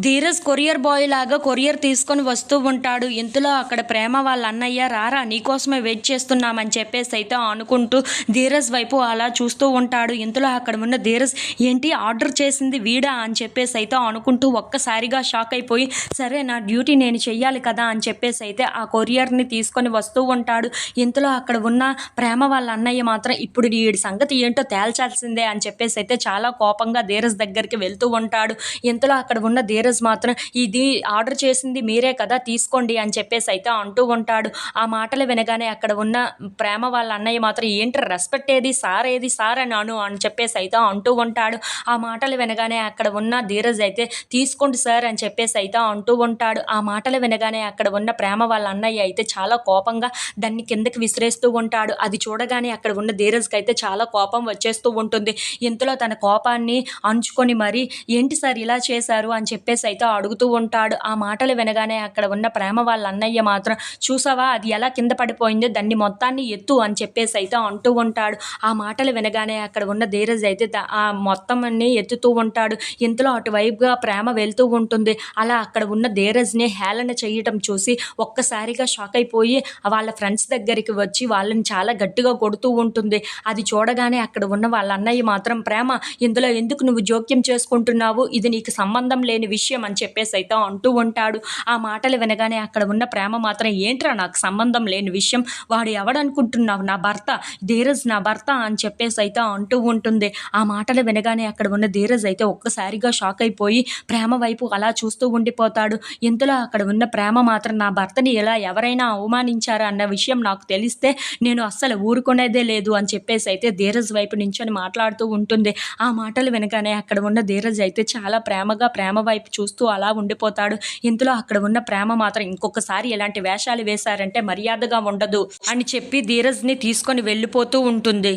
Dheeraj courier boy లాగా courier తీసుకొని వస్తూ ఉంటాడు. ఇంతలో అక్కడ ప్రేమ వాళ్ళ అన్నయ్య రారా నీకోసమే వెయిట్ చేస్తున్నామని చెప్పేసి అయితే అనుకుంటూ ధీరజ్ వైపు అలా చూస్తూ ఉంటాడు. ఇంతలో అక్కడ ఉన్న ధీరజ్ ఏంటి ఆర్డర్ చేసింది వీడా అని చెప్పేసి అయితే అనుకుంటూ ఒక్కసారిగా షాక్ అయిపోయి సరే నా డ్యూటీ నేను చెయ్యాలి కదా అని చెప్పేసి అయితే ఆ కొరియర్ని తీసుకొని వస్తూ ఉంటాడు. ఇంతలో అక్కడ ఉన్న ప్రేమ వాళ్ళ అన్నయ్య మాత్రం ఇప్పుడు వీడి సంగతి ఏంటో తేల్చాల్సిందే అని చెప్పేసి అయితే చాలా కోపంగా ధీరజ్ దగ్గరికి వెళ్తూ ఉంటాడు. ఇంతలో అక్కడ ఉన్న ధీరజ్ మాత్రం ఇది ఆర్డర్ చేసింది మీరే కదా తీసుకోండి అని చెప్పేసి అయితే అంటూ ఉంటాడు. ఆ మాటలు వినగానే అక్కడ ఉన్న ప్రేమ వాళ్ళ అన్నయ్య మాత్రం ఏంటి రెస్పెక్ట్ ఏది సార్ అని అని చెప్పేసి అయితే అంటూ ఉంటాడు. ఆ మాటలు వినగానే అక్కడ ఉన్న ధీరజ్ అయితే తీసుకోండి సార్ అని చెప్పేసి అయితే అంటూ ఉంటాడు. ఆ మాటలు వినగానే అక్కడ ఉన్న ప్రేమ వాళ్ళ అన్నయ్య అయితే చాలా కోపంగా దాన్ని కిందకి విసిరేస్తూ ఉంటాడు. అది చూడగానే అక్కడ ఉన్న ధీరజ్కి అయితే చాలా కోపం వచ్చేస్తూ ఉంటుంది. ఇంతలో తన కోపాన్ని అంచుకొని మరి ఏంటి సార్ ఇలా చేశారు అని చెప్పేసి అయితే అడుగుతూ ఉంటాడు. ఆ మాటలు వినగానే అక్కడ ఉన్న ప్రేమ వాళ్ళ అన్నయ్య మాత్రం చూసావా అది ఎలా కింద పడిపోయిందో దాన్ని మొత్తాన్ని ఎత్తు అని చెప్పేసి అయితే అంటూ ఉంటాడు. ఆ మాటలు వినగానే అక్కడ ఉన్న ధీరజ్ అయితే ఆ మొత్తం అన్ని ఎత్తుతూ ఉంటాడు. ఇంతలో అటువైపుగా ప్రేమ వెళ్తూ ఉంటుంది. అలా అక్కడ ఉన్న ధీరజ్ని హేళన చేయటం చూసి ఒక్కసారిగా షాక్ అయిపోయి వాళ్ళ ఫ్రెండ్స్ దగ్గరికి వచ్చి వాళ్ళని చాలా గట్టిగా కొడుతూ ఉంటుంది. అది చూడగానే అక్కడ ఉన్న వాళ్ళ అన్నయ్య మాత్రం ప్రేమ ఇందులో ఎందుకు నువ్వు జోక్యం చేసుకుంటున్నావు, ఇది నీకు సంబంధం లేని విషయం అని చెప్పేసి అయితే అంటూ ఉంటాడు. ఆ మాటలు వినగానే అక్కడ ఉన్న ప్రేమ మాత్రం ఏంట్రా నాకు సంబంధం లేని విషయం, వాడు ఎవడనుకుంటున్నావు నా భర్త, ధీరజ్ నా భర్త అని చెప్పేసి అయితే అంటూ ఉంటుంది. ఆ మాటలు వినగానే అక్కడ ఉన్న ధీరజ్ అయితే ఒక్కసారిగా షాక్ అయిపోయి ప్రేమ వైపు అలా చూస్తూ ఉండిపోతాడు. ఇంతలో అక్కడ ఉన్న ప్రేమ మాత్రం నా భర్తని ఎలా ఎవరైనా అవమానించారా అన్న విషయం నాకు తెలిస్తే నేను అస్సలు ఊరుకునేదే లేదు అని చెప్పేసి అయితే ధీరజ్ వైపు నించొని మాట్లాడుతూ ఉంటుంది. ఆ మాటలు వినగానే అక్కడ ఉన్న ధీరజ్ అయితే చాలా ప్రేమగా ప్రేమ వైపు చూస్తూ అలా ఉండిపోతాడు. ఇంతలో అక్కడ ఉన్న ప్రేమ మాత్రం ఇంకొకసారి ఎలాంటి వేషాలు వేశారంటే మర్యాదగా ఉండదు అని చెప్పి ధీరజ్ని తీసుకొని వెళ్ళిపోతూ ఉంటుంది.